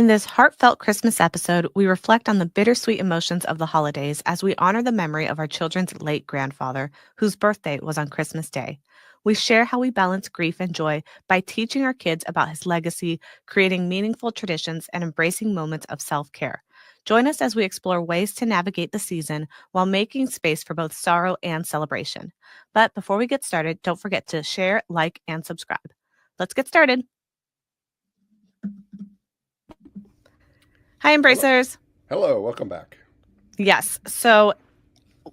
In this heartfelt Christmas episode, we reflect on the bittersweet emotions of the holidays as we honor the memory of our children's late grandfather, whose birthday was on Christmas Day. We share how we balance grief and joy by teaching our kids about his legacy, creating meaningful traditions, and embracing moments of self care. Join us as we explore ways to navigate the season while making space for both sorrow and celebration. But before we get started, don't forget to share, like, and subscribe. Let's get started. Hi, Hello. Embracers. Hello, welcome back. Yes. So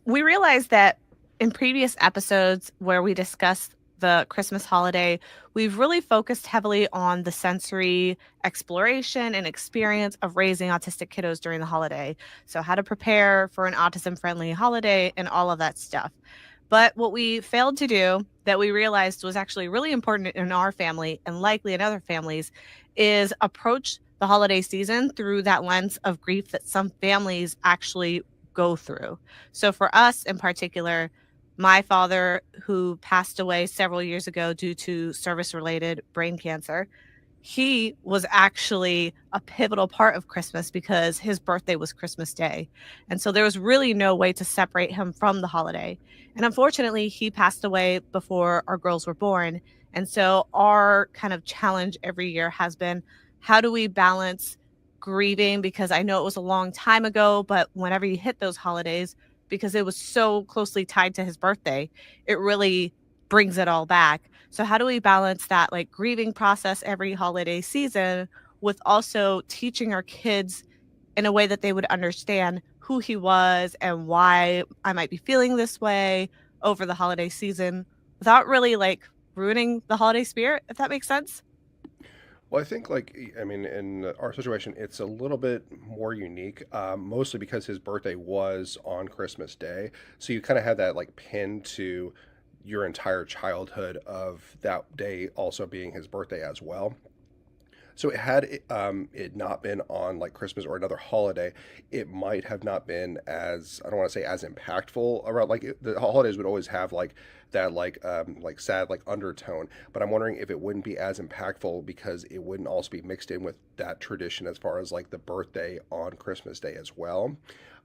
we realized that in previous episodes where we discussed the Christmas holiday, we've really focused heavily on the sensory exploration and experience of raising autistic kiddos during the holiday. So, how to prepare for an autism friendly holiday and all of that stuff. But what we failed to do that we realized was actually really important in our family and likely in other families is approach the holiday season through that lens of grief that some families actually go through. So for us in particular, my father, who passed away several years ago due to service related brain cancer, he was actually a pivotal part of Christmas because his birthday was Christmas Day. And so there was really no way to separate him from the holiday. And unfortunately, he passed away before our girls were born. And so our kind of challenge every year has been, how do we balance grieving? Because I know it was a long time ago, but whenever you hit those holidays, because it was so closely tied to his birthday, it really brings it all back. So how do we balance that like grieving process every holiday season with also teaching our kids in a way that they would understand who he was and why I might be feeling this way over the holiday season without really like ruining the holiday spirit, if that makes sense? Well, I think, in our situation, it's a little bit more unique, mostly because his birthday was on Christmas Day. So you kind of have that, like, pin to your entire childhood of that day also being his birthday as well. So it not been on like Christmas or another holiday, it might have not been as, I don't want to say as impactful around, the holidays would always have like that like sad like undertone. But I'm wondering if it wouldn't be as impactful because it wouldn't also be mixed in with that tradition as far as like the birthday on Christmas Day as well.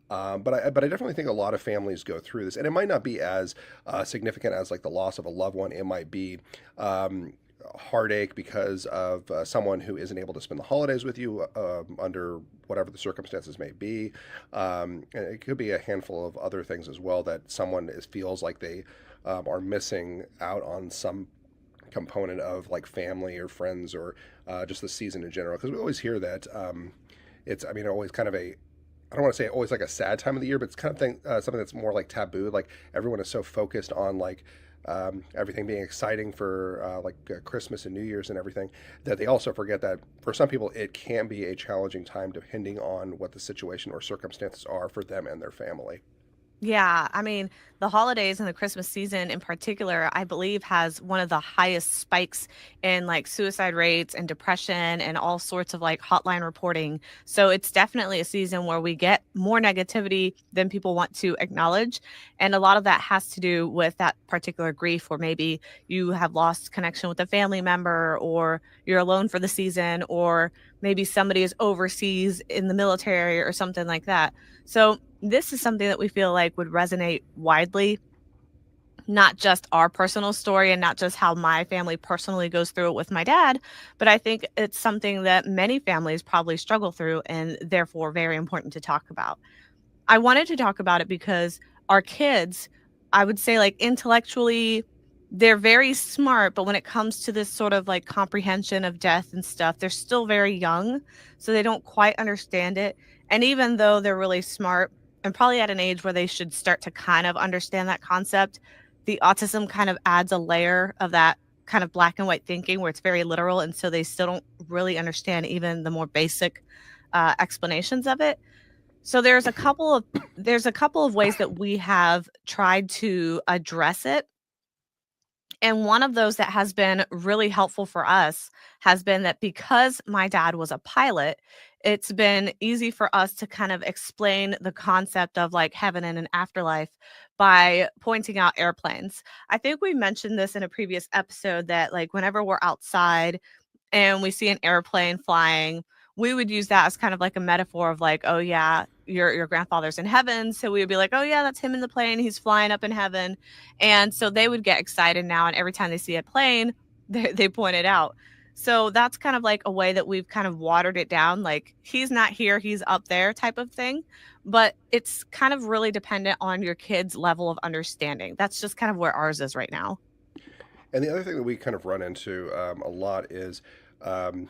But I definitely think a lot of families go through this, and it might not be as significant as like the loss of a loved one. It might be heartache because of someone who isn't able to spend the holidays with you under whatever the circumstances may be. And it could be a handful of other things as well that feels like they are missing out on some component of like family or friends or just the season in general. Because we always hear that always kind of a, I don't want to say always like a sad time of the year, but it's kind of something that's more like taboo. Like everyone is so focused on like everything being exciting for Christmas and New Year's and everything, that they also forget that for some people it can be a challenging time depending on what the situation or circumstances are for them and their family. Yeah, I mean, the holidays and the Christmas season in particular, I believe has one of the highest spikes in like suicide rates and depression and all sorts of like hotline reporting. So it's definitely a season where we get more negativity than people want to acknowledge. And a lot of that has to do with that particular grief, or maybe you have lost connection with a family member, or you're alone for the season, or maybe somebody is overseas in the military or something like that. So this is something that we feel like would resonate widely, not just our personal story and not just how my family personally goes through it with my dad, but I think it's something that many families probably struggle through and therefore very important to talk about. I wanted to talk about it because our kids, I would say like intellectually, they're very smart, but when it comes to this sort of like comprehension of death and stuff, they're still very young. So they don't quite understand it. And even though they're really smart and probably at an age where they should start to kind of understand that concept, the autism kind of adds a layer of that kind of black and white thinking where it's very literal. And so they still don't really understand even the more basic explanations of it. So there's a couple of ways that we have tried to address it. And one of those that has been really helpful for us has been that because my dad was a pilot, it's been easy for us to kind of explain the concept of like heaven and an afterlife by pointing out airplanes. I think we mentioned this in a previous episode that like whenever we're outside and we see an airplane flying, we would use that as kind of like a metaphor of like, oh yeah, your grandfather's in heaven. So we would be like, oh yeah, that's him in the plane. He's flying up in heaven. And so they would get excited now. And every time they see a plane, they point it out. So that's kind of like a way that we've kind of watered it down. Like he's not here, he's up there type of thing. But it's kind of really dependent on your kid's level of understanding. That's just kind of where ours is right now. And the other thing that we kind of run into a lot is um,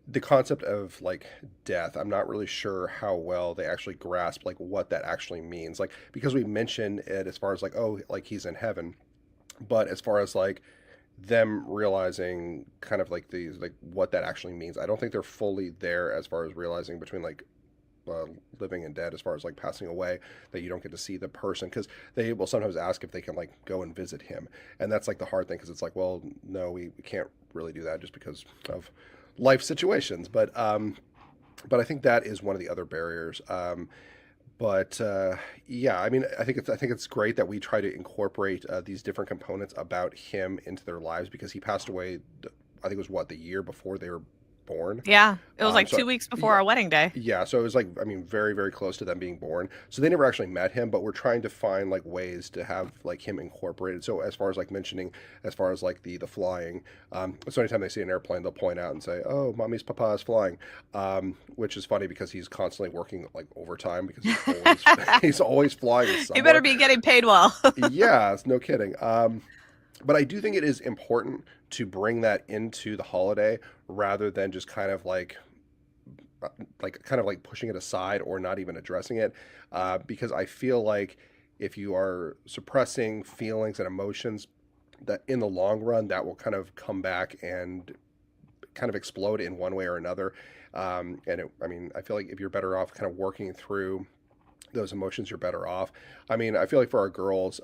the concept of like death. I'm not really sure how well they actually grasp like what that actually means. Like because we mention it as far as like, oh, like he's in heaven, but as far as like them realizing kind of like these like what that actually means, I don't think they're fully there as far as realizing between like uh, living and dead, as far as like passing away, that you don't get to see the person, because they will sometimes ask if they can like go and visit him, and that's like the hard thing, because it's like, well, no, we can't really do that just because of life situations. But I think that is one of the other barriers. But yeah, I mean, I think it's great that we try to incorporate these different components about him into their lives, because he passed away. I think it was what, the year before they were born. Yeah. It was like So 2 weeks before yeah, our wedding day. yeah, so it was like, I mean, very, very close to them being born. So they never actually met him, but we're trying to find like ways to have like him incorporated. So as far as like mentioning, as far as like the flying, so anytime they see an airplane, they'll point out and say, "Oh, mommy's papa is flying," which is funny because he's constantly working like overtime, because he's always he's always flying You better somewhere. be getting paid well. Yeah, it's no kidding. But I do think it is important to bring that into the holiday, rather than just kind of like kind of like pushing it aside or not even addressing it, because I feel like if you are suppressing feelings and emotions, that in the long run that will kind of come back and kind of explode in one way or another. I mean, I feel like if you're better off kind of working through those emotions, you're better off. I mean, I feel like for our girls,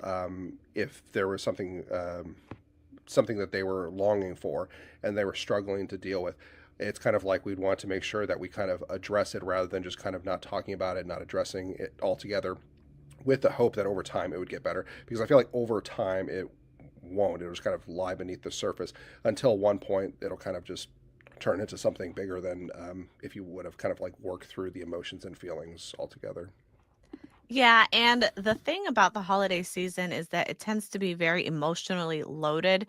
if there was something that they were longing for and they were struggling to deal with, it's kind of like we'd want to make sure that we kind of address it, rather than just kind of not talking about it, not addressing it altogether, with the hope that over time it would get better. Because I feel like over time it won't. It'll just kind of lie beneath the surface until one point it'll kind of just turn into something bigger than if you would have kind of like worked through the emotions and feelings altogether. Yeah, and the thing about the holiday season is that it tends to be very emotionally loaded.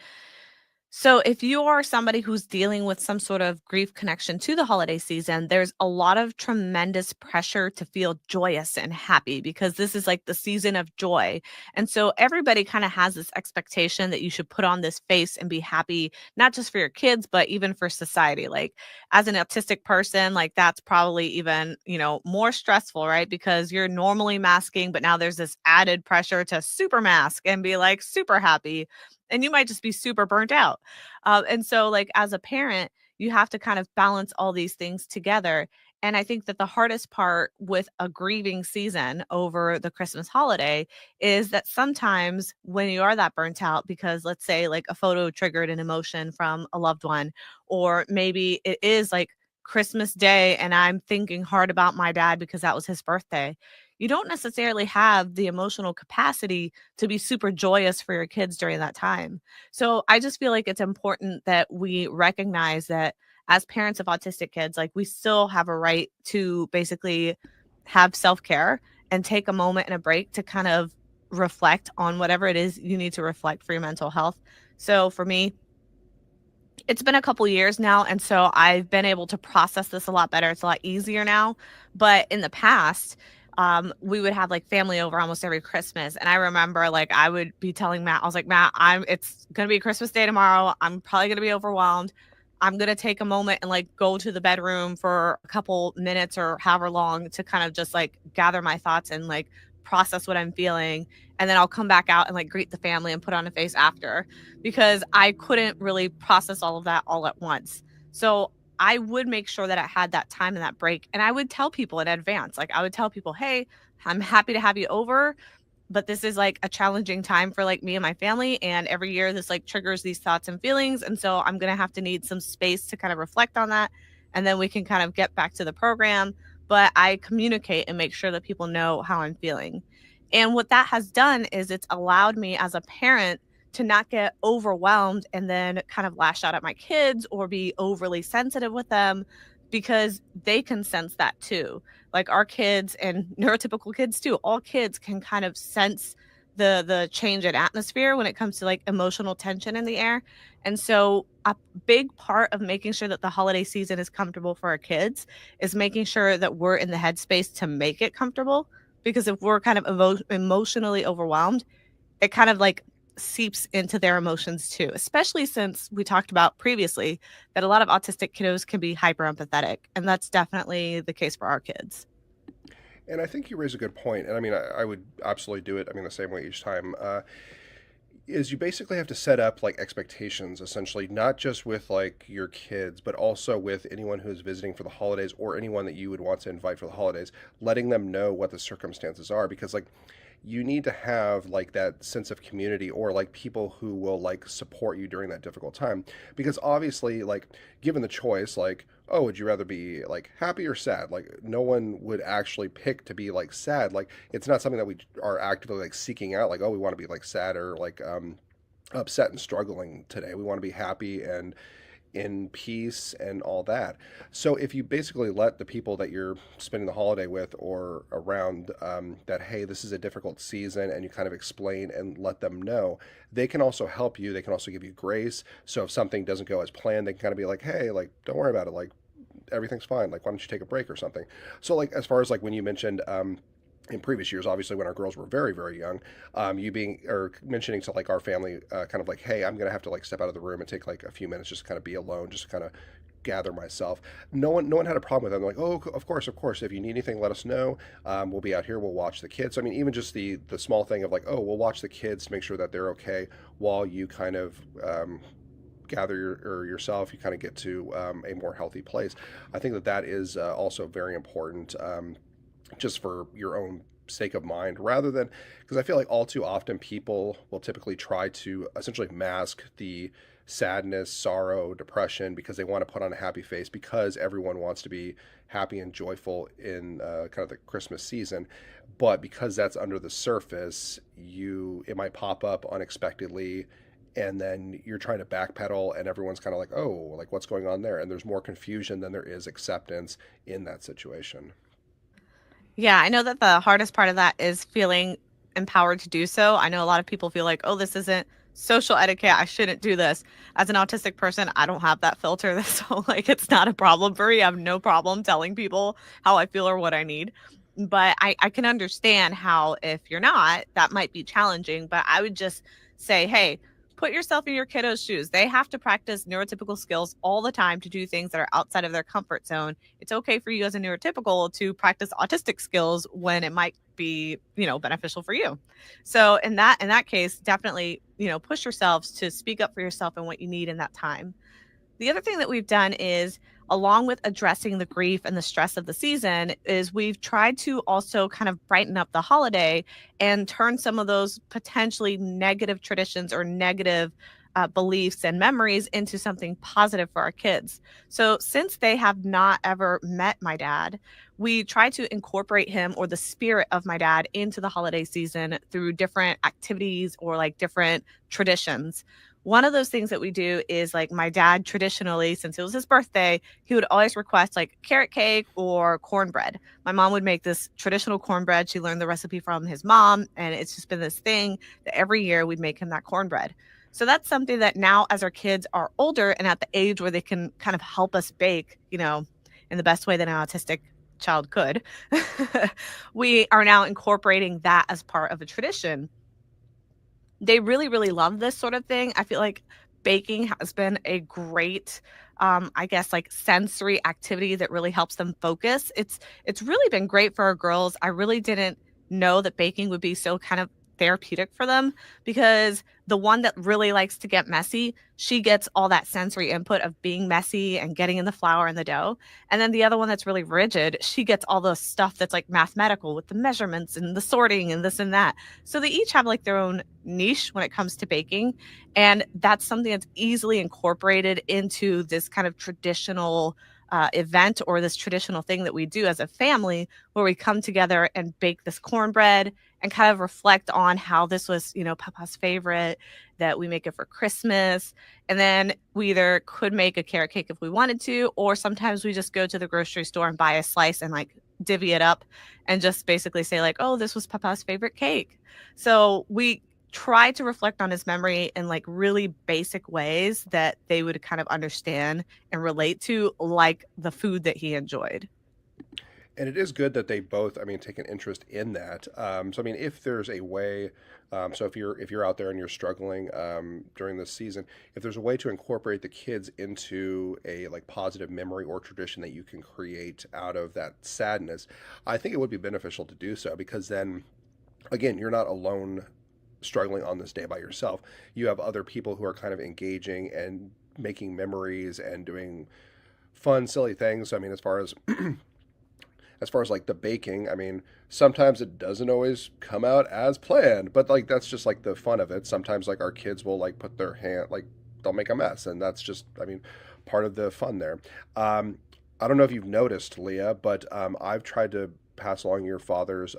So, if you are somebody who's dealing with some sort of grief connection to the holiday season, there's a lot of tremendous pressure to feel joyous and happy, because this is like the season of joy. And so, everybody kind of has this expectation that you should put on this face and be happy, not just for your kids, but even for society. Like, as an autistic person, like that's probably even, more stressful, right? Because you're normally masking, but now there's this added pressure to super mask and be like super happy. And you might just be super burnt out. And so, like, as a parent, you have to kind of balance all these things together. And I think that the hardest part with a grieving season over the Christmas holiday is that sometimes when you are that burnt out, because let's say like a photo triggered an emotion from a loved one, or maybe it is like Christmas Day and I'm thinking hard about my dad because that was his birthday. You don't necessarily have the emotional capacity to be super joyous for your kids during that time. So I just feel like it's important that we recognize that as parents of autistic kids, like we still have a right to basically have self-care and take a moment and a break to kind of reflect on whatever it is you need to reflect for your mental health. So for me, it's been a couple years now, and so I've been able to process this a lot better. It's a lot easier now. But in the past, we would have like family over almost every Christmas. And I remember like I would be telling Matt, I was like, Matt, it's gonna be Christmas Day tomorrow. I'm probably gonna be overwhelmed. I'm gonna take a moment and like go to the bedroom for a couple minutes or however long to kind of just like gather my thoughts and like process what I'm feeling. And then I'll come back out and like greet the family and put on a face after, because I couldn't really process all of that all at once. So I would make sure that I had that time and that break. And I would tell people in advance, like I would tell people, hey, I'm happy to have you over, but this is like a challenging time for like me and my family. And every year this like triggers these thoughts and feelings. And so I'm going to have to need some space to kind of reflect on that. And then we can kind of get back to the program. But I communicate and make sure that people know how I'm feeling. And what that has done is it's allowed me as a parent to not get overwhelmed and then kind of lash out at my kids or be overly sensitive with them, because they can sense that too. Like our kids and neurotypical kids too, all kids can kind of sense the change in atmosphere when it comes to like emotional tension in the air. And so a big part of making sure that the holiday season is comfortable for our kids is making sure that we're in the headspace to make it comfortable, because if we're kind of emotionally overwhelmed, it kind of like seeps into their emotions too, especially since we talked about previously that a lot of autistic kiddos can be hyper empathetic. And that's definitely the case for our kids. And I think you raise a good point. And I mean, I would absolutely do it. I mean, the same way each time. Is you basically have to set up like expectations essentially, not just with like your kids but also with anyone who's visiting for the holidays or anyone that you would want to invite for the holidays, letting them know what the circumstances are, because like you need to have like that sense of community or like people who will like support you during that difficult time, because obviously like given the choice, like, oh, would you rather be like happy or sad, like no one would actually pick to be like sad. Like it's not something that we are actively like seeking out, like, oh, we want to be like sad or like upset and struggling today. We want to be happy and in peace and all that. So if you basically let the people that you're spending the holiday with or around, that, hey, this is a difficult season, and you kind of explain and let them know, they can also help you. They can also give you grace. So if something doesn't go as planned, they can kind of be like, hey, like, don't worry about it. Like, everything's fine. Like, why don't you take a break or something? So like, as far as like when you mentioned, in previous years, obviously when our girls were very, very young, you being or mentioning to like our family, kind of like, hey, I'm gonna have to like step out of the room and take like a few minutes just to kind of be alone, just to kind of gather myself. No one had a problem with that. They're like, oh, of course. If you need anything, let us know. We'll be out here. We'll watch the kids. So, I mean, even just the small thing of like, oh, we'll watch the kids to make sure that they're okay while you kind of gather yourself. You kind of get to a more healthy place. I think that that is also very important. Just for your own sake of mind, rather than, because I feel like all too often people will typically try to essentially mask the sadness, sorrow, depression, because they want to put on a happy face, because everyone wants to be happy and joyful in kind of the Christmas season. But because that's under the surface, it might pop up unexpectedly, and then you're trying to backpedal and everyone's kind of like, oh, like what's going on there, and there's more confusion than there is acceptance in that situation. Yeah, I know that the hardest part of that is feeling empowered to do so. I know a lot of people feel like, oh, this isn't social etiquette. I shouldn't do this. As an autistic person, I don't have that filter. So, like, it's not a problem for me. I have no problem telling people how I feel or what I need. But I can understand how, if you're not, that might be challenging. But I would just say, hey, put yourself in your kiddos' shoes. They have to practice neurotypical skills all the time to do things that are outside of their comfort zone. It's okay for you as a neurotypical to practice autistic skills when it might be, beneficial for you. So in that case, definitely, push yourselves to speak up for yourself and what you need in that time. The other thing that we've done is, along with addressing the grief and the stress of the season, is we've tried to also kind of brighten up the holiday and turn some of those potentially negative traditions or negative beliefs and memories into something positive for our kids. So, since they have not ever met my dad, we try to incorporate him or the spirit of my dad into the holiday season through different activities or like different traditions. One of those things that we do is, like, my dad traditionally, since it was his birthday, he would always request like carrot cake or cornbread. My mom would make this traditional cornbread. She learned the recipe from his mom, and it's just been this thing that every year we'd make him that cornbread. So that's something that now, as our kids are older and at the age where they can kind of help us bake, in the best way that an autistic child could, we are now incorporating that as part of a tradition. They really, really love this sort of thing. I feel like baking has been a great, I guess, like, sensory activity that really helps them focus. It's really been great for our girls. I really didn't know that baking would be so kind of therapeutic for them, because the one that really likes to get messy, she gets all that sensory input of being messy and getting in the flour and the dough. And then the other one that's really rigid, she gets all the stuff that's like mathematical with the measurements and the sorting and this and that. So they each have like their own niche when it comes to baking. And that's something that's easily incorporated into this kind of traditional event or this traditional thing that we do as a family where we come together and bake this cornbread and kind of reflect on how this was, Papa's favorite, that we make it for Christmas. And then we either could make a carrot cake if we wanted to, or sometimes we just go to the grocery store and buy a slice and like divvy it up and just basically say, like, oh, this was Papa's favorite cake. So we try to reflect on his memory in like really basic ways that they would kind of understand and relate to, like the food that he enjoyed. And it is good that they both, I mean, take an interest in that. So I mean, if there's a way, so if you're out there and you're struggling during this season, if there's a way to incorporate the kids into a like positive memory or tradition that you can create out of that sadness, I think it would be beneficial to do so, because then again, you're not alone struggling on this day by yourself. You have other people who are kind of engaging and making memories and doing fun, silly things. I mean, as far as like the baking, I mean, sometimes it doesn't always come out as planned, but like that's just like the fun of it. Sometimes like our kids will like put their hand, like they'll make a mess, and that's just, I mean, part of the fun there. Um, I don't know if you've noticed, Leah, but I've tried to pass along your father's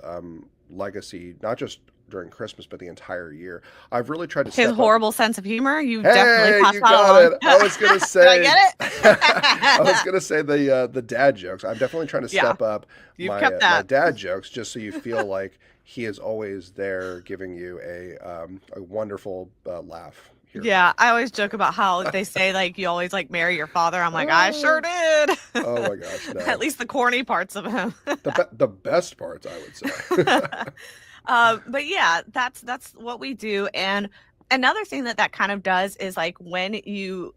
legacy, not just during Christmas, but the entire year. I've really tried to His step up. horrible sense of humor, you definitely Hey, pass you that got along. it. I was gonna Did I say, get I was it? gonna say the dad jokes. I'm definitely trying to Yeah, step up you've my kept my that. dad jokes, just so you feel like he is always there, giving you a wonderful laugh here and Yeah, I always joke about how they say like you always like marry your father. I'm like, I there. sure did. Oh my gosh, At no. least the corny parts of him. The best parts, I would say. But yeah, that's what we do. And another thing that kind of does is like when you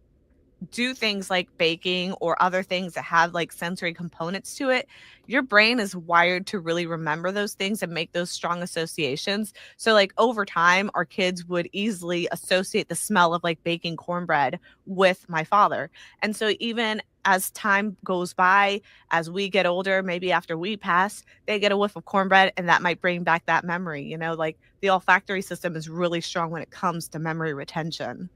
do things like baking or other things that have like sensory components to it, your brain is wired to really remember those things and make those strong associations. So, like, over time, our kids would easily associate the smell of like baking cornbread with my father. And so, even as time goes by, as we get older, maybe after we pass, they get a whiff of cornbread and that might bring back that memory. Like the olfactory system is really strong when it comes to memory retention.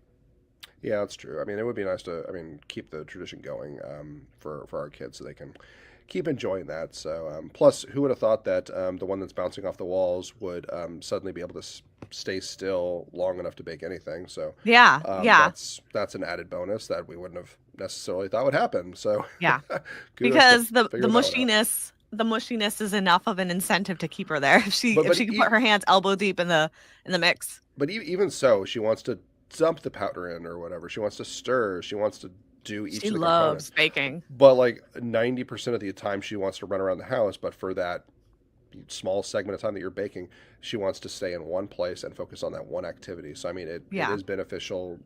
Yeah, that's true. I mean, it would be nice to, I mean, keep the tradition going for our kids so they can keep enjoying that. So, plus, who would have thought that the one that's bouncing off the walls would suddenly be able to stay still long enough to bake anything? So, Yeah, yeah, that's an added bonus that we wouldn't have necessarily thought would happen. So, yeah. kudos to Because the figuring that one out. mushiness is enough of an incentive to keep her there. If she But if but she can put her hands elbow deep in the mix. even so, she wants to dump the powder in or whatever. She wants to stir. She wants to do each She of the components. loves baking. But like 90% of the time, she wants to run around the house. But for that small segment of time that you're baking, she wants to stay in one place and focus on that one activity. So I mean, it Yeah. is beneficial.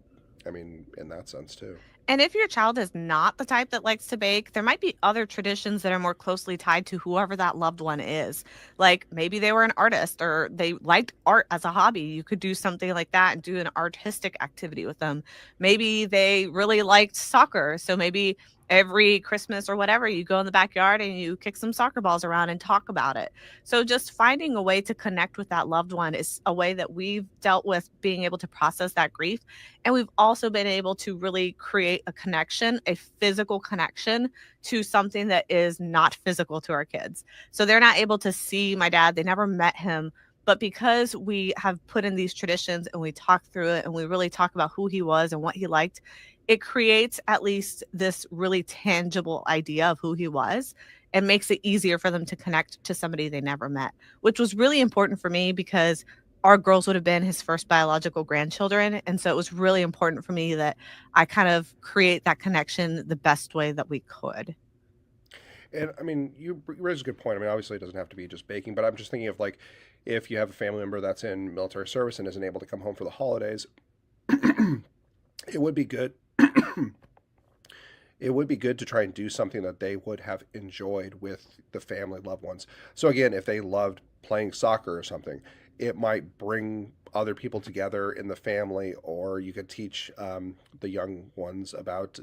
I mean, in that sense too. And if your child is not the type that likes to bake, there might be other traditions that are more closely tied to whoever that loved one is. Like maybe they were an artist or they liked art as a hobby. You could do something like that and do an artistic activity with them. Maybe they really liked soccer. So maybe every Christmas or whatever, you go in the backyard and you kick some soccer balls around and talk about it. So just finding a way to connect with that loved one is a way that we've dealt with being able to process that grief, and we've also been able to really create a connection, a physical connection to something that is not physical to our kids. So they're not able to see my dad, they never met him. But because we have put in these traditions and we talk through it and we really talk about who he was and what he liked, it creates at least this really tangible idea of who he was and makes it easier for them to connect to somebody they never met, which was really important for me because our girls would have been his first biological grandchildren. And so it was really important for me that I kind of create that connection the best way that we could. And I mean, you raise a good point. I mean, obviously, it doesn't have to be just baking, but I'm just thinking of like if you have a family member that's in military service and isn't able to come home for the holidays, it would be good. It would be good to try and do something that they would have enjoyed with the family loved ones. So again, if they loved playing soccer or something, it might bring other people together in the family, or you could teach the young ones about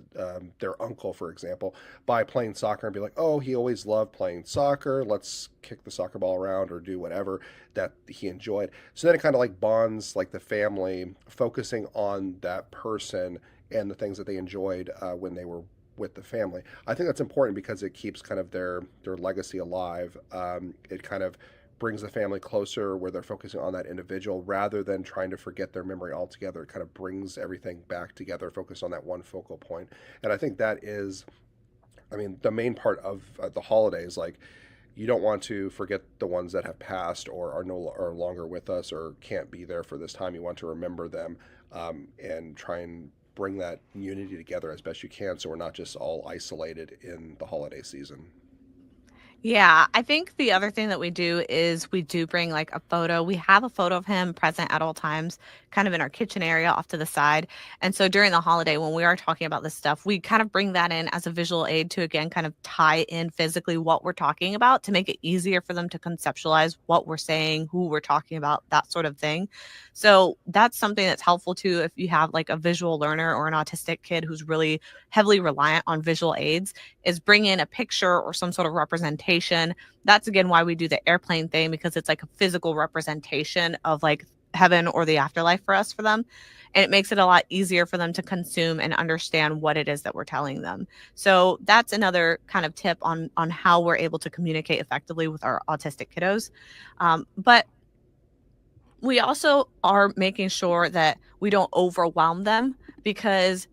their uncle, for example, by playing soccer and be like, oh, he always loved playing soccer. Let's kick the soccer ball around or do whatever that he enjoyed. So then it kind of like bonds like the family, focusing on that person and the things that they enjoyed when they were with the family. I think that's important because it keeps kind of their legacy alive. It kind of brings the family closer where they're focusing on that individual rather than trying to forget their memory altogether. It kind of brings everything back together, focus on that one focal point. And I think that is, I mean, the main part of the holidays. Like, you don't want to forget the ones that have passed or are longer with us or can't be there for this time. You want to remember them, and try and bring that unity together as best you can, so we're not just all isolated in the holiday season. Yeah, I think the other thing that we do is we do bring like a photo. We have a photo of him present at all times, kind of in our kitchen area off to the side. And so during the holiday, when we are talking about this stuff, we kind of bring that in as a visual aid to again kind of tie in physically what we're talking about to make it easier for them to conceptualize what we're saying, who we're talking about, that sort of thing. So that's something that's helpful too if you have like a visual learner or an autistic kid who's really heavily reliant on visual aids is bring in a picture or some sort of representation. That's again why we do the airplane thing because it's like a physical representation of like heaven or the afterlife for us for them. And it makes it a lot easier for them to consume and understand what it is that we're telling them. So that's another kind of tip on how we're able to communicate effectively with our autistic kiddos. But we also are making sure that we don't overwhelm them because,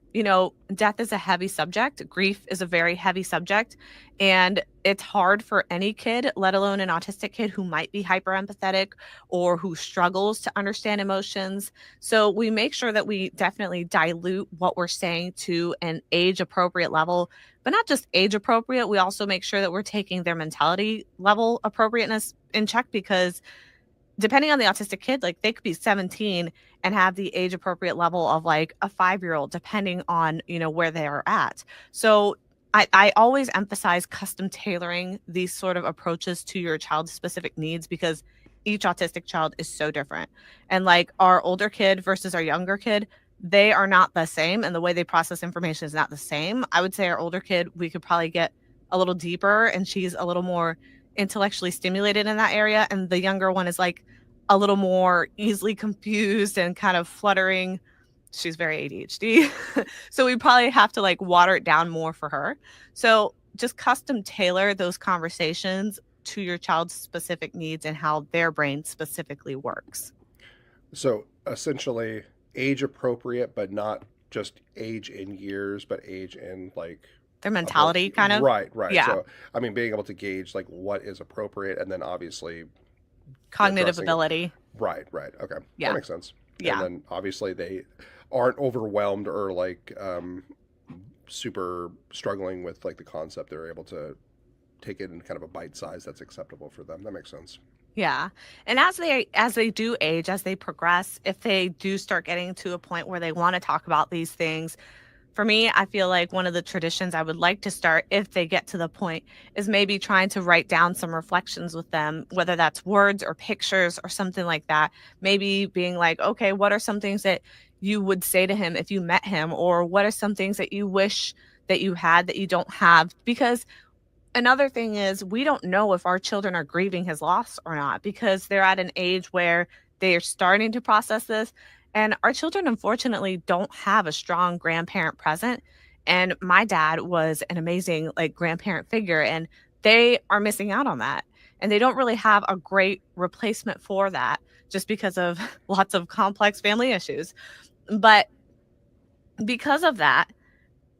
death is a heavy subject. Grief is a very heavy subject. And it's hard for any kid, let alone an autistic kid who might be hyper empathetic or who struggles to understand emotions. So we make sure that we definitely dilute what we're saying to an age appropriate level, but not just age appropriate. We also make sure that we're taking their mentality level appropriateness in check because depending on the autistic kid, like they could be 17 and have the age appropriate level of like a 5-year-old, depending on, where they are at. So I always emphasize custom tailoring these sort of approaches to your child's specific needs because each autistic child is so different. And like our older kid versus our younger kid, they are not the same. And the way they process information is not the same. I would say our older kid, we could probably get a little deeper and she's a little more intellectually stimulated in that area. And the younger one is like a little more easily confused and kind of fluttering. She's very ADHD. So we probably have to like water it down more for her. So just custom tailor those conversations to your child's specific needs and how their brain specifically works. So essentially, age appropriate, but not just age in years, but age in like Their ability. mentality kind of. Right, right. Yeah. So I mean, being able to gauge like what is appropriate, and then obviously Cognitive addressing it. ability. Right, right. Okay, that Yeah. makes sense. And Yeah. then obviously they aren't overwhelmed or like super struggling with like the concept. They're able to take it in kind of a bite size that's acceptable for them. That makes sense. Yeah. And as they do age, as they progress, if they do start getting to a point where they want to talk about these things, for me, I feel like one of the traditions I would like to start if they get to the point is maybe trying to write down some reflections with them, whether that's words or pictures or something like that. Maybe being like, okay, what are some things that you would say to him if you met him? Or what are some things that you wish that you had that you don't have? Because another thing is we don't know if our children are grieving his loss or not because they're at an age where they are starting to process this. And our children, unfortunately, don't have a strong grandparent present. And my dad was an amazing like grandparent figure, and they are missing out on that. And they don't really have a great replacement for that just because of lots of complex family issues. But because of that,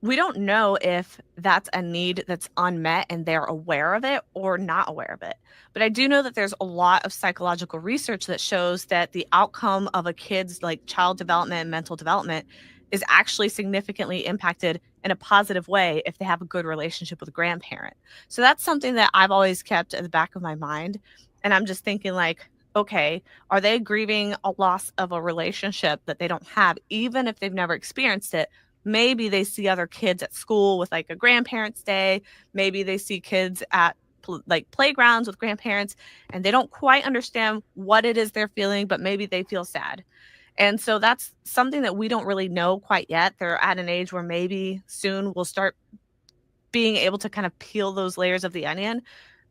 we don't know if that's a need that's unmet and they're aware of it or not aware of it. But I do know that there's a lot of psychological research that shows that the outcome of a kid's like child development and mental development is actually significantly impacted in a positive way if they have a good relationship with a grandparent. So that's something that I've always kept at the back of my mind. And I'm just thinking like, okay, are they grieving a loss of a relationship that they don't have, even if they've never experienced it? Maybe they see other kids at school with like a grandparents day. Maybe they see kids at like playgrounds with grandparents and they don't quite understand what it is they're feeling, but maybe they feel sad. And so that's something that we don't really know quite yet. They're at an age where maybe soon we'll start being able to kind of peel those layers of the onion,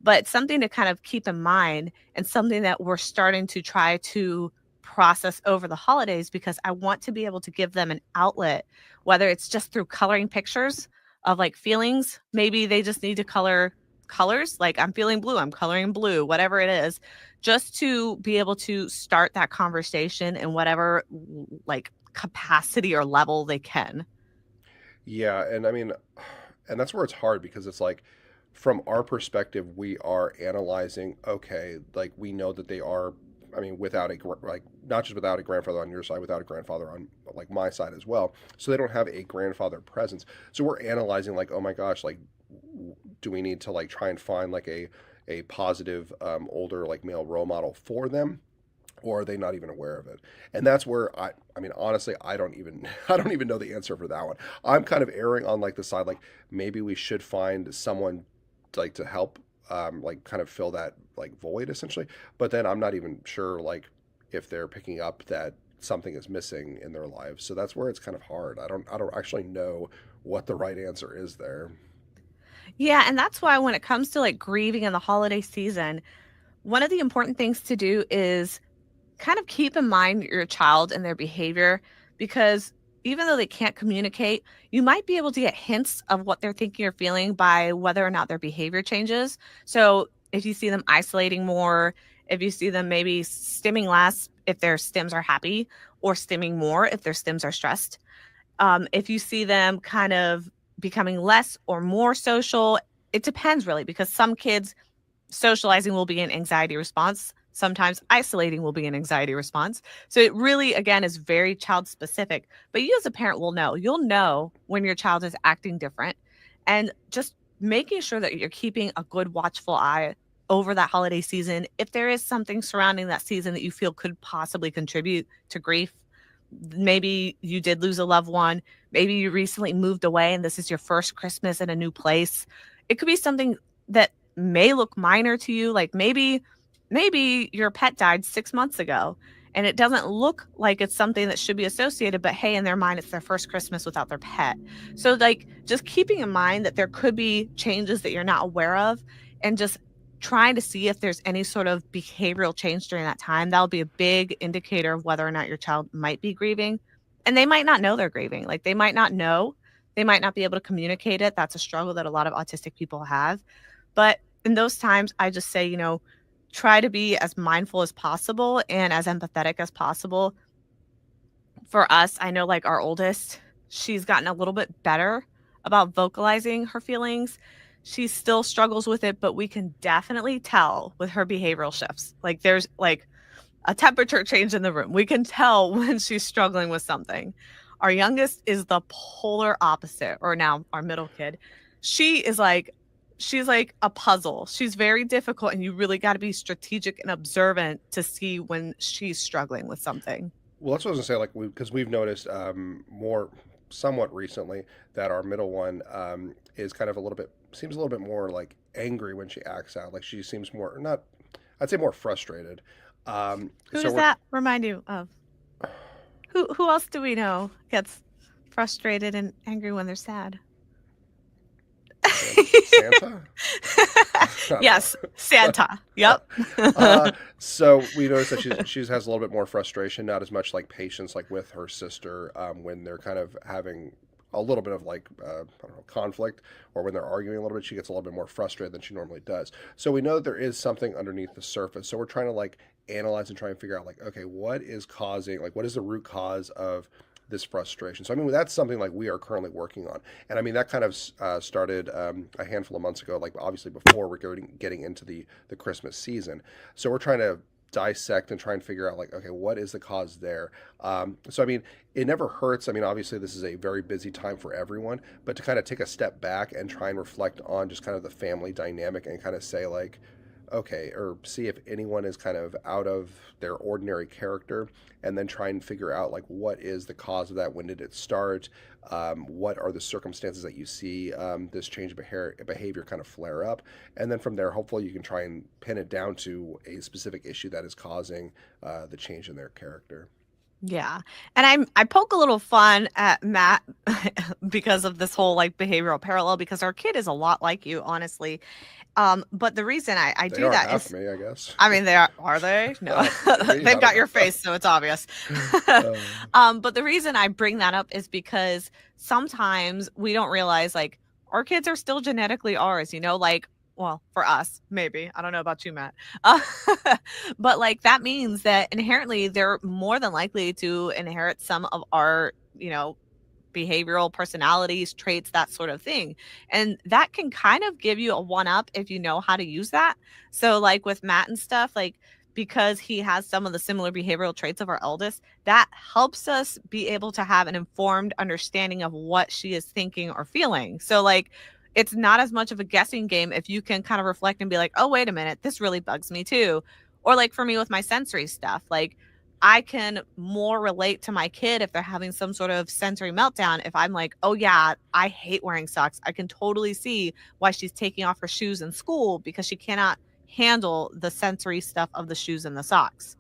but something to kind of keep in mind and something that we're starting to try to process over the holidays because I want to be able to give them an outlet, whether it's just through coloring pictures of like feelings. Maybe they just need to color colors. Like I'm feeling blue, I'm coloring blue, whatever it is, just to be able to start that conversation in whatever like capacity or level they can. Yeah, and I mean, and that's where it's hard because it's like, from our perspective, we are analyzing. Okay, like we know that they are. I mean, without like not just without a grandfather on your side, without a grandfather on like my side as well. So they don't have a grandfather presence. So we're analyzing like, oh my gosh, like, do we need to like try and find like a positive older like male role model for them, or are they not even aware of it? And that's where I mean, honestly, I don't even I don't even know the answer for that one. I'm kind of erring on like the side like maybe we should find someone like to help like kind of fill that like void essentially. But then I'm not even sure like if they're picking up that something is missing in their lives. So that's where it's kind of hard. I don't actually know what the right answer is there. Yeah, and that's why when it comes to like grieving in the holiday season, one of the important things to do is kind of keep in mind your child and their behavior, because even though they can't communicate, you might be able to get hints of what they're thinking or feeling by whether or not their behavior changes. So if you see them isolating more, if you see them maybe stimming less if their stims are happy, or stimming more if their stims are stressed, if you see them kind of becoming less or more social, it depends really, because some kids socializing will be an anxiety response. Sometimes isolating will be an anxiety response. So it really, again, is very child specific. But you as a parent will know. You'll know when your child is acting different. And just making sure that you're keeping a good watchful eye over that holiday season. If there is something surrounding that season that you feel could possibly contribute to grief, maybe you did lose a loved one, maybe you recently moved away and this is your first Christmas in a new place. It could be something that may look minor to you, like maybe your pet died 6 months ago and it doesn't look like it's something that should be associated, but hey, in their mind it's their first Christmas without their pet. So like just keeping in mind that there could be changes that you're not aware of, and just trying to see if there's any sort of behavioral change during that time, that'll be a big indicator of whether or not your child might be grieving. And they might not know they're grieving. Like they might not know, they might not be able to communicate it. That's a struggle that a lot of autistic people have. But in those times, I just say, try to be as mindful as possible and as empathetic as possible. For us, I know like our oldest, she's gotten a little bit better about vocalizing her feelings. She still struggles with it, but we can definitely tell with her behavioral shifts. Like there's like a temperature change in the room. We can tell when she's struggling with something. Our youngest is the polar opposite, or now our middle kid. She is like, she's like a puzzle. She's very difficult, and you really got to be strategic and observant to see when she's struggling with something. Well, that's what I was gonna say. Like, because we've noticed more somewhat recently that our middle one is kind of a little bit seems a little bit more like angry when she acts out. Like she seems more not, I'd say more frustrated. Who So does we're that remind you of? Who else do we know gets frustrated and angry when they're sad? Santa. I don't know. Yes, Santa. Yep. So we noticed that she has a little bit more frustration, not as much like patience, like with her sister when they're kind of having a little bit of like I don't know, conflict, or when they're arguing a little bit, she gets a little bit more frustrated than she normally does. So we know that there is something underneath the surface. So we're trying to like analyze and try and figure out like, okay, what is causing, like, what is the root cause of this frustration? So I mean, that's something like we are currently working on, and I mean that kind of started a handful of months ago. Like obviously before we're getting into the Christmas season, so we're trying to dissect and try and figure out like, okay, what is the cause there. So I mean, it never hurts. I mean, obviously this is a very busy time for everyone, but to kind of take a step back and try and reflect on just kind of the family dynamic and kind of say like, okay, or see if anyone is kind of out of their ordinary character, and then try and figure out like what is the cause of that, when did it start, what are the circumstances that you see this change of behavior kind of flare up, and then from there hopefully you can try and pin it down to a specific issue that is causing the change in their character. Yeah. And I poke a little fun at Matt because of this whole like behavioral parallel, because our kid is a lot like you, honestly. But the reason I They do are that half is, me, I guess. I mean, are they? No. Maybe, They've I don't got your know. face, so it's obvious. uh, But the reason I bring that up is because sometimes we don't realize like our kids are still genetically ours, like, well, for us, maybe. I don't know about you, Matt. But like that means that inherently they're more than likely to inherit some of our, behavioral personalities, traits, that sort of thing. And that can kind of give you a one up if you know how to use that. So, like with Matt and stuff, like because he has some of the similar behavioral traits of our eldest, that helps us be able to have an informed understanding of what she is thinking or feeling. So, like, it's not as much of a guessing game if you can kind of reflect and be like, oh, wait a minute, this really bugs me too. Or, like, for me with my sensory stuff, like, I can more relate to my kid if they're having some sort of sensory meltdown. If I'm like, oh, yeah, I hate wearing socks. I can totally see why she's taking off her shoes in school because she cannot handle the sensory stuff of the shoes and the socks.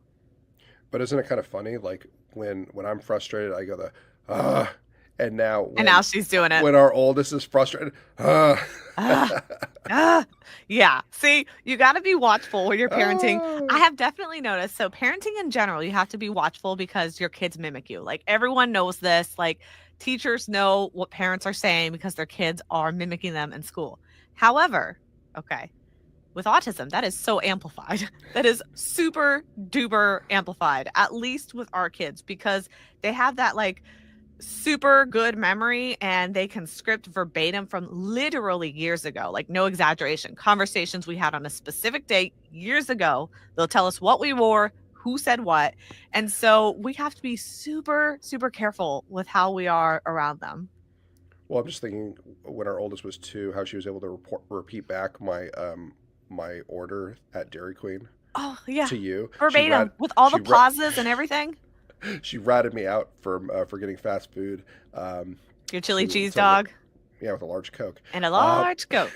But isn't it kind of funny? Like when I'm frustrated, I go the ah, and now And now she's doing it. when our oldest is frustrated, ah, Ah, ah. Yeah. See, you got to be watchful when you're parenting. ah. I have definitely noticed. So, parenting in general, you have to be watchful because your kids mimic you. Like, everyone knows this. Like, teachers know what parents are saying because their kids are mimicking them in school. However, okay, with autism, that is so amplified. That is super duper amplified, at least with our kids, because they have that like super good memory and they can script verbatim from literally years ago, like no exaggeration, conversations we had on a specific date years ago. They'll tell us what we wore, who said what. And so we have to be super, super careful with how we are around them. Well, I'm just thinking when our oldest was 2, how she was able to repeat back my order at Dairy Queen Oh, yeah. to you. Verbatim with all the She pauses and everything. she ratted me out for getting fast food. Your chili cheese So that, dog yeah, with a large Coke. and a Uh, large Coke.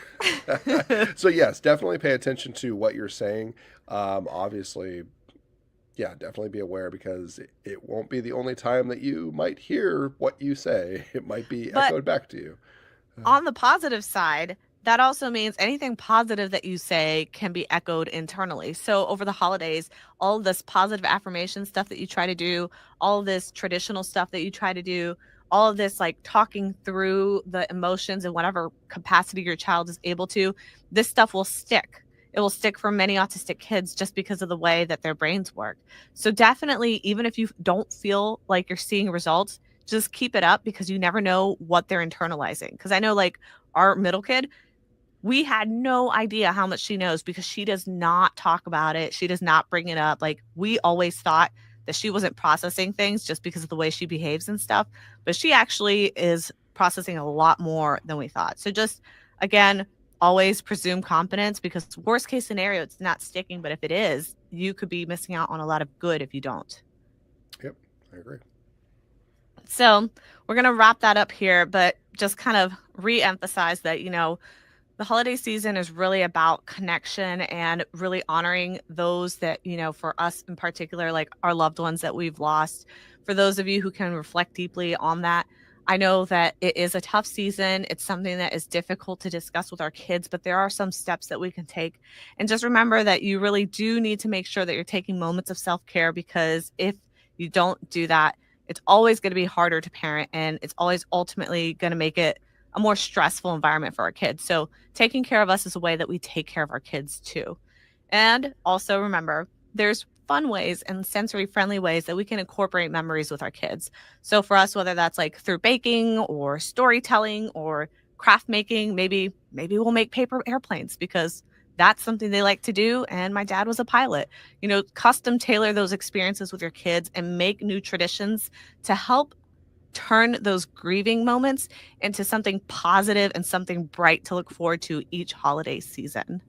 so yes, definitely pay attention to what you're saying. Obviously, yeah, definitely be aware because it won't be the only time that you might hear what you say. It might be But echoed back to you. on the positive side, that also means anything positive that you say can be echoed internally. So over the holidays, all of this positive affirmation stuff that you try to do, all of this traditional stuff that you try to do, all of this like talking through the emotions in whatever capacity your child is able to, this stuff will stick. It will stick for many autistic kids just because of the way that their brains work. So definitely, even if you don't feel like you're seeing results, just keep it up because you never know what they're internalizing. Because I know like our middle kid, we had no idea how much she knows because she does not talk about it. She does not bring it up. Like we always thought that she wasn't processing things just because of the way she behaves and stuff, but she actually is processing a lot more than we thought. So just again, always presume competence because worst case scenario, it's not sticking, but if it is, you could be missing out on a lot of good if you don't. Yep, I agree. So we're going to wrap that up here, but just kind of re-emphasize that, the holiday season is really about connection and really honoring those that, for us in particular, like our loved ones that we've lost. For those of you who can reflect deeply on that, I know that it is a tough season. It's something that is difficult to discuss with our kids, but there are some steps that we can take. And just remember that you really do need to make sure that you're taking moments of self care because if you don't do that, it's always going to be harder to parent and it's always ultimately going to make it a more stressful environment for our kids. So taking care of us is a way that we take care of our kids too. And also remember, there's fun ways and sensory friendly ways that we can incorporate memories with our kids. So for us, whether that's like through baking or storytelling or craft making, maybe we'll make paper airplanes because that's something they like to do. And my dad was a pilot. Custom tailor those experiences with your kids and make new traditions to help turn those grieving moments into something positive and something bright to look forward to each holiday season.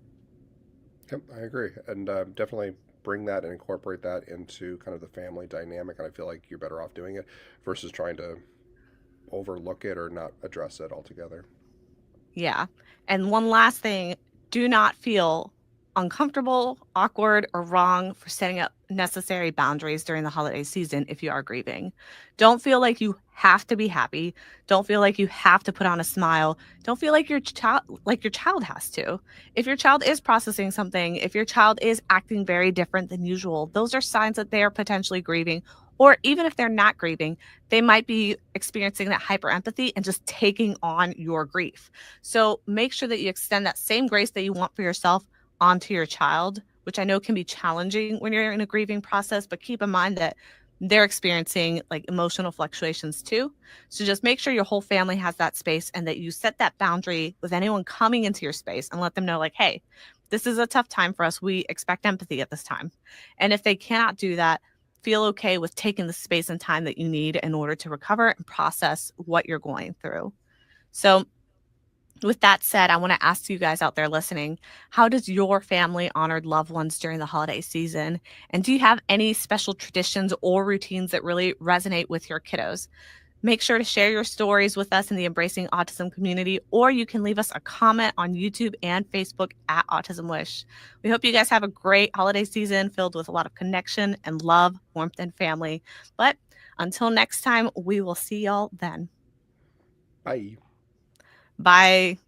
Yep, I agree, and definitely bring that and incorporate that into kind of the family dynamic. And I feel like you're better off doing it versus trying to overlook it or not address it altogether. Yeah. And one last thing, do not feel uncomfortable, awkward, or wrong for setting up necessary boundaries during the holiday season if you are grieving. Don't feel like you have to be happy. Don't feel like you have to put on a smile. Don't feel like your child has to. If your child is processing something, if your child is acting very different than usual, those are signs that they are potentially grieving Or even if they're not grieving, they might be experiencing that hyper empathy and just taking on your grief. So make sure that you extend that same grace that you want for yourself onto your child, which I know can be challenging when you're in a grieving process, but keep in mind that they're experiencing like emotional fluctuations too. So just make sure your whole family has that space and that you set that boundary with anyone coming into your space and let them know, like, hey, this is a tough time for us. We expect empathy at this time. And if they cannot do that, feel okay with taking the space and time that you need in order to recover and process what you're going through. So, with that said, I want to ask you guys out there listening, how does your family honored loved ones during the holiday season? And do you have any special traditions or routines that really resonate with your kiddos? Make sure to share your stories with us in the Embracing Autism community, or you can leave us a comment on YouTube and Facebook at Autism Wish. We hope you guys have a great holiday season filled with a lot of connection and love, warmth, and family. But until next time, we will see y'all then. Bye. Bye.